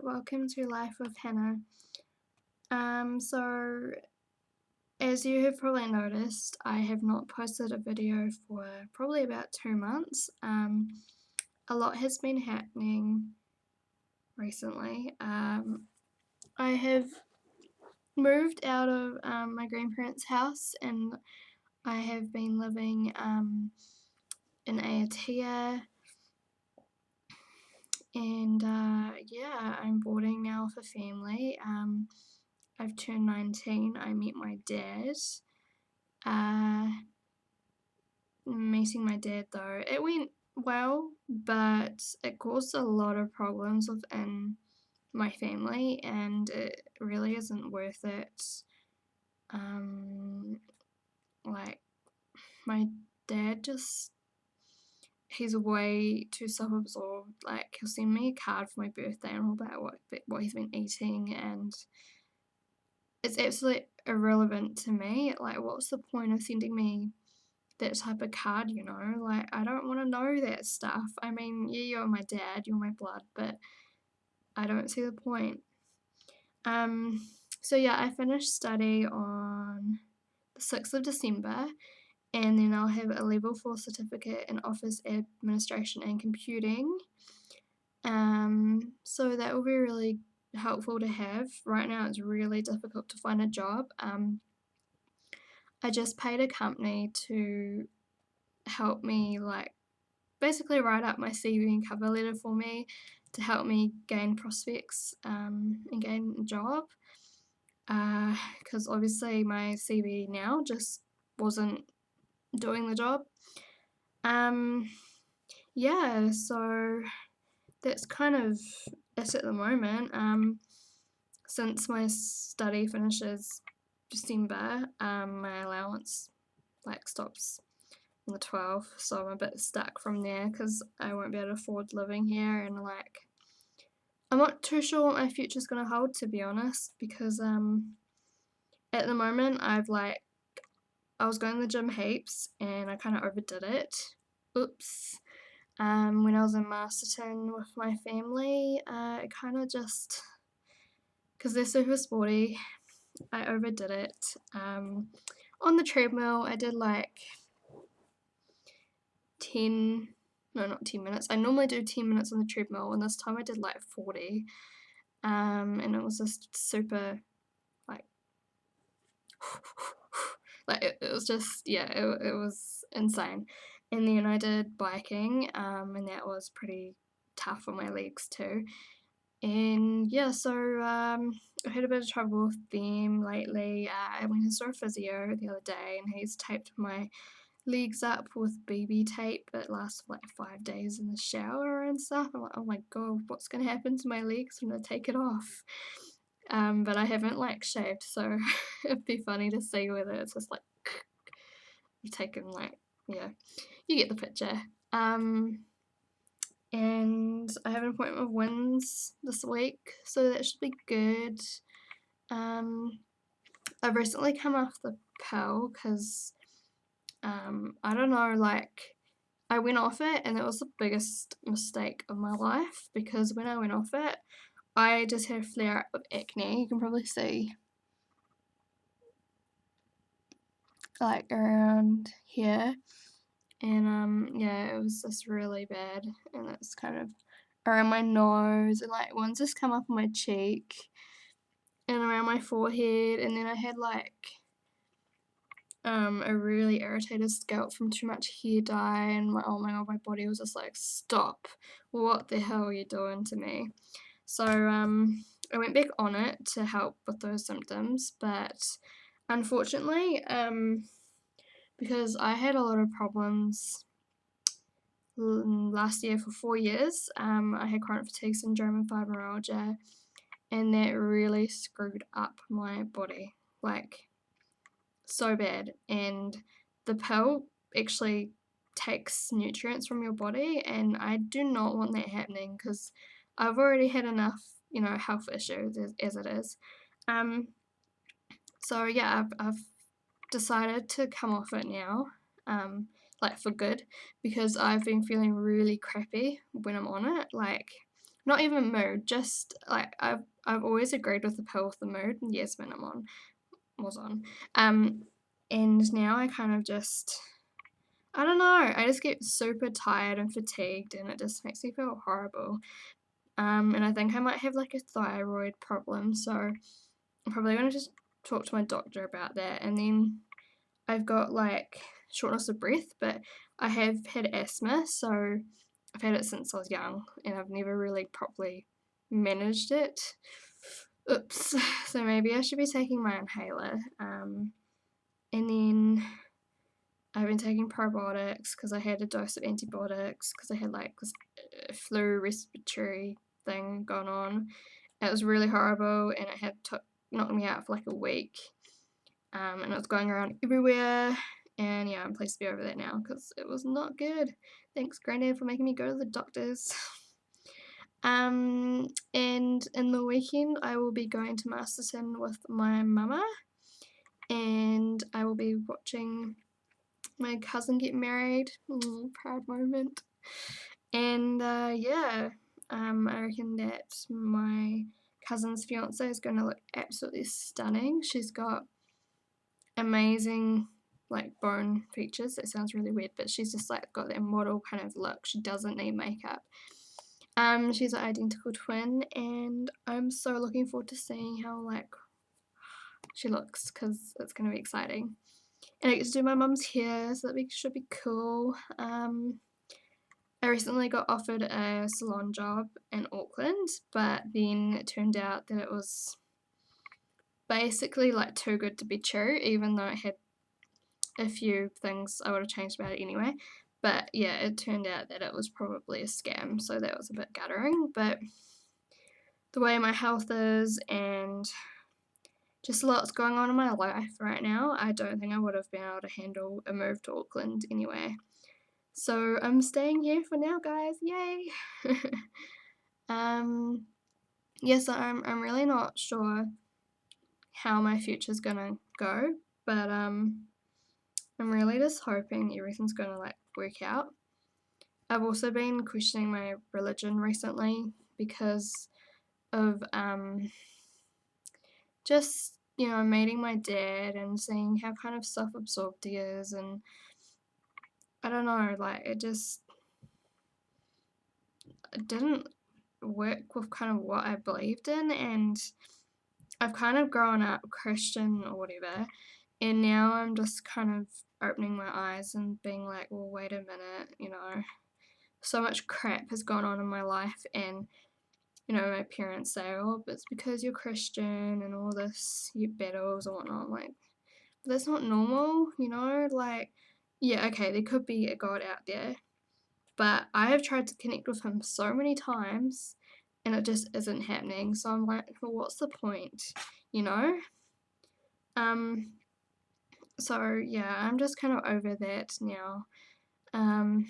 welcome to Life with Hannah. So as you have probably noticed, I have not posted a video for probably about 2 months. A lot has been happening recently. I have moved out of my grandparents' house and I have been living in Aotea, and yeah, I'm boarding now with a family. I've turned 19. I met my dad. Uh, Meeting my dad though, it went well, but it caused a lot of problems within my family, and it really isn't worth it. Um, like my dad just he's way too self-absorbed. Like he'll send me a card for my birthday and all about what he's been eating, and it's absolutely irrelevant to me. Like, what's the point of sending me that type of card, you know? Like, I don't want to know that stuff. I mean, yeah, you're my dad, you're my blood, but I don't see the point. Um, so yeah, I finished study on the 6th of December, and then I'll have a level 4 certificate in office administration and computing. So that will be really helpful to have. Right now it's really difficult to find a job. I just paid a company to help me, like, basically write up my CV and cover letter for me to help me gain prospects and gain a job. Because obviously my CV now just wasn't doing the job. Um, yeah, so that's kind of it at the moment. Since my study finishes December, my allowance like stops on the 12th, so I'm a bit stuck from there because I won't be able to afford living here, and like I'm not too sure what my future's gonna hold, to be honest, because at the moment I was going to the gym heaps and I kind of overdid it. Oops. When I was in Masterton with my family, it kind of just because they're super sporty, I overdid it. On the treadmill, I did like 10, no, not 10 minutes. I normally do 10 minutes on the treadmill, and this time I did like 40. And it was just super, like, it was just, yeah, it was insane. And then I did biking, and that was pretty tough on my legs too. And yeah, so I had a bit of trouble with them lately. I went and saw a physio the other day, and he's taped my legs up with BB tape. It lasts for like 5 days in the shower and stuff. I'm like, oh my god, what's gonna happen to my legs when I take it off? But I haven't like shaved, so it'd be funny to see whether it's just like you take them, like, yeah, you get the picture. And I have an appointment with WINS this week, so that should be good. I've recently come off the pill because I don't know, like, I went off it and it was the biggest mistake of my life because when I went off it, I just had a flare up of acne. You can probably see, like, around here. And yeah, it was just really bad, and it's kind of around my nose, and like one's just come up on my cheek and around my forehead, and then I had like a really irritated scalp from too much hair dye, and oh my god, my body was just like, stop, what the hell are you doing to me? So I went back on it to help with those symptoms, but unfortunately, because I had a lot of problems last year for 4 years, I had chronic fatigue syndrome and fibromyalgia, and that really screwed up my body, like, so bad. And the pill actually takes nutrients from your body, and I do not want that happening because I've already had enough, health issues as it is. So yeah, I've decided to come off it now, like for good, because I've been feeling really crappy when I'm on it. Like, not even mood, just like I've always agreed with the pill with the mood. Yes, when was on. And now I kind of just, I don't know, I just get super tired and fatigued and it just makes me feel horrible. And I think I might have like a thyroid problem, so I'm probably gonna just talk to my doctor about that. And then I've got like shortness of breath, but I have had asthma, so I've had it since I was young and I've never really properly managed it. Oops. So maybe I should be taking my inhaler. And then I've been taking probiotics because I had a dose of antibiotics because I had like this flu respiratory thing going on. It was really horrible and it had knocked me out for like a week. And it was going around everywhere. And yeah, I'm pleased to be over that now because it was not good. Thanks, Granddad, for making me go to the doctors. And in the weekend, I will be going to Masterton with my mama, and I will be watching my cousin get married. Proud moment. And yeah, I reckon that my cousin's fiance is going to look absolutely stunning. She's got amazing like bone features. That sounds really weird, but she's just like got that model kind of look. She doesn't need makeup. She's an identical twin, and I'm so looking forward to seeing how like she looks because it's gonna be exciting. And I get to do my mum's hair, so that should be cool. I recently got offered a salon job in Auckland, but then it turned out that it was basically like too good to be true, even though it had a few things I would have changed about it anyway. But yeah, it turned out that it was probably a scam, so that was a bit guttering. But the way my health is and just lots going on in my life right now, I don't think I would have been able to handle a move to Auckland anyway. So I'm staying here for now, guys. Yay! Yes, I'm really not sure how my future's gonna go, but I'm really just hoping everything's gonna like work out. I've also been questioning my religion recently because of just meeting my dad and seeing how kind of self-absorbed he is, and I don't know, like it didn't work with kind of what I believed in, and I've kind of grown up Christian or whatever, and now I'm just kind of opening my eyes and being like, well, wait a minute, so much crap has gone on in my life, and my parents say, oh, but it's because you're Christian and all this, you battles and whatnot. I'm like, that's not normal, like, yeah, okay, there could be a God out there, but I have tried to connect with him so many times and it just isn't happening. So I'm like, well, what's the point, you know? Um, so yeah, I'm just kind of over that now. Um,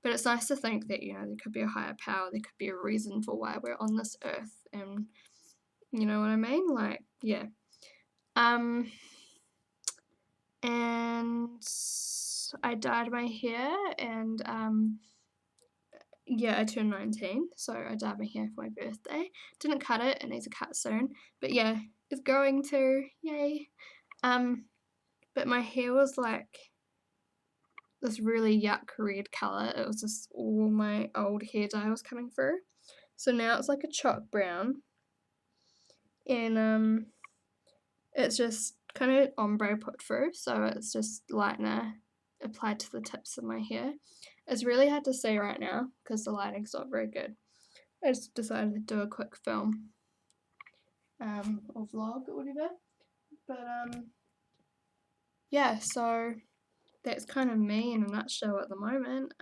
but it's nice to think that, there could be a higher power, there could be a reason for why we're on this earth, and you know what I mean? Like, yeah. And I dyed my hair, and yeah, I turned 19, so I dyed my hair for my birthday. Didn't cut it, it needs a cut soon, but yeah, it's growing too, yay. But my hair was like this really yuck red colour. It was just all my old hair dye was coming through. So now it's like a chalk brown, and it's just kind of ombre put through, so it's just lightener applied to the tips of my hair. It's really hard to see right now because the lighting's not very good. I just decided to do a quick film, or vlog or whatever. But yeah, so that's kind of me in a nutshell at the moment.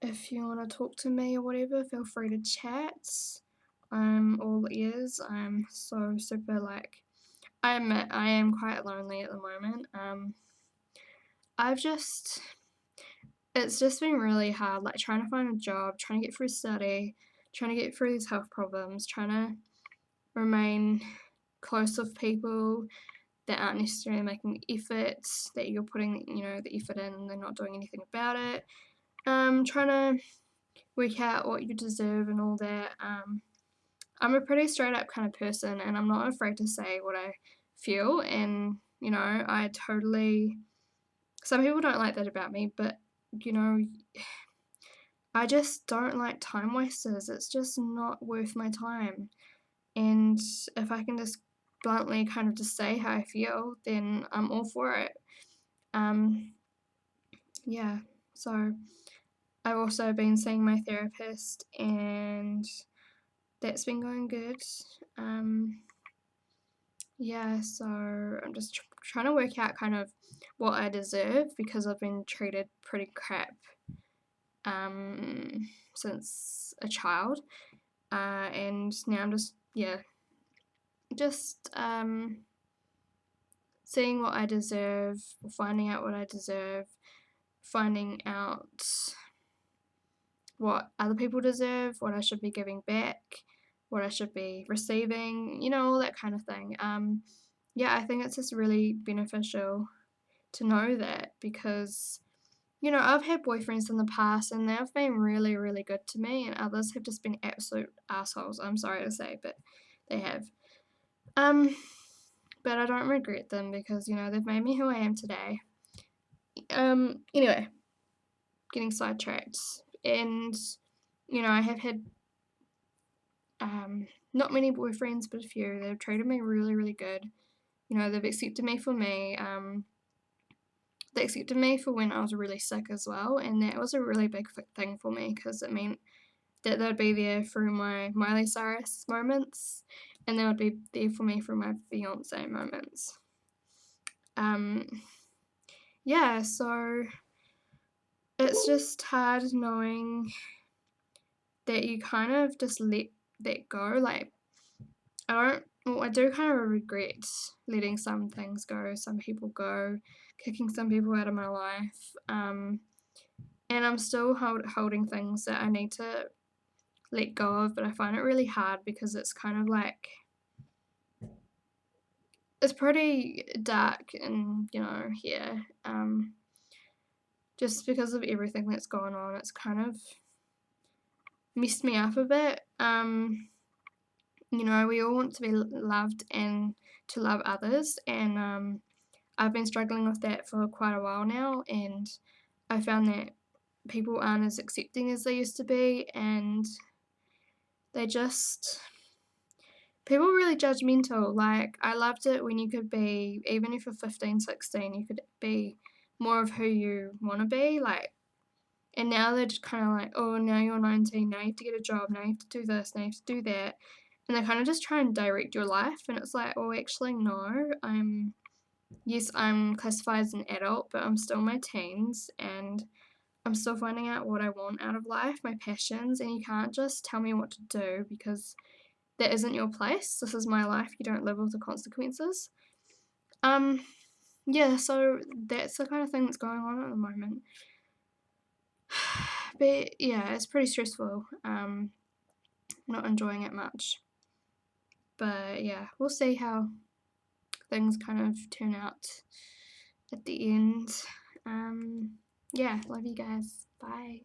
If you want to talk to me or whatever, feel free to chat. I'm all ears. I'm so super like, I admit I am quite lonely at the moment. I've just, it's just been really hard, like trying to find a job, trying to get through study, trying to get through these health problems, trying to remain close with people that aren't necessarily making the efforts that you're putting, the effort in, and they're not doing anything about it. Trying to work out what you deserve and all that. I'm a pretty straight up kind of person, and I'm not afraid to say what I feel. And I totally. Some people don't like that about me, but you know, I just don't like time wasters. It's just not worth my time. And if I can just bluntly kind of just say how I feel, then I'm all for it. Um, yeah. So I've also been seeing my therapist, and that's been going good. Um, yeah, so I'm just trying to work out kind of what I deserve because I've been treated pretty crap since a child. And now I'm just, yeah, just seeing what I deserve, finding out what I deserve, finding out what other people deserve, what I should be giving back, what I should be receiving, all that kind of thing. Yeah, I think it's just really beneficial to know that because, I've had boyfriends in the past and they've been really, really good to me, and others have just been absolute assholes. I'm sorry to say, but they have. Um, but I don't regret them because, they've made me who I am today. Anyway, getting sidetracked. And, I have had not many boyfriends, but a few. They've treated me really, really good. They've accepted me for me. They accepted me for when I was really sick as well, and that was a really big thing for me because it meant that they'd be there through my Miley Cyrus moments, and they would be there for me through my Beyonce moments. Um, yeah, so it's just hard knowing that you kind of just let that go. Like, I do kind of regret letting some things go, some people go, kicking some people out of my life. And I'm still holding things that I need to let go of, but I find it really hard because it's kind of like, it's pretty dark and, here. Just because of everything that's going on, it's kind of messed me up a bit. We all want to be loved and to love others, and I've been struggling with that for quite a while now, and I found that people aren't as accepting as they used to be, and they just people are really judgmental. Like, I loved it when you could be, even if you're 15, 16, you could be more of who you want to be, like, and now they're just kind of like, oh, now you're 19, now you have to get a job, now you have to do this, now you have to do that, and they kind of just try and direct your life, and it's like, well, actually, no, I'm classified as an adult, but I'm still in my teens, and I'm still finding out what I want out of life, my passions, and you can't just tell me what to do because that isn't your place. This is my life. You don't live with the consequences. Um, yeah, so that's the kind of thing that's going on at the moment. But yeah, it's pretty stressful. Not enjoying it much. But yeah, we'll see how things kind of turn out at the end. Yeah, love you guys. Bye.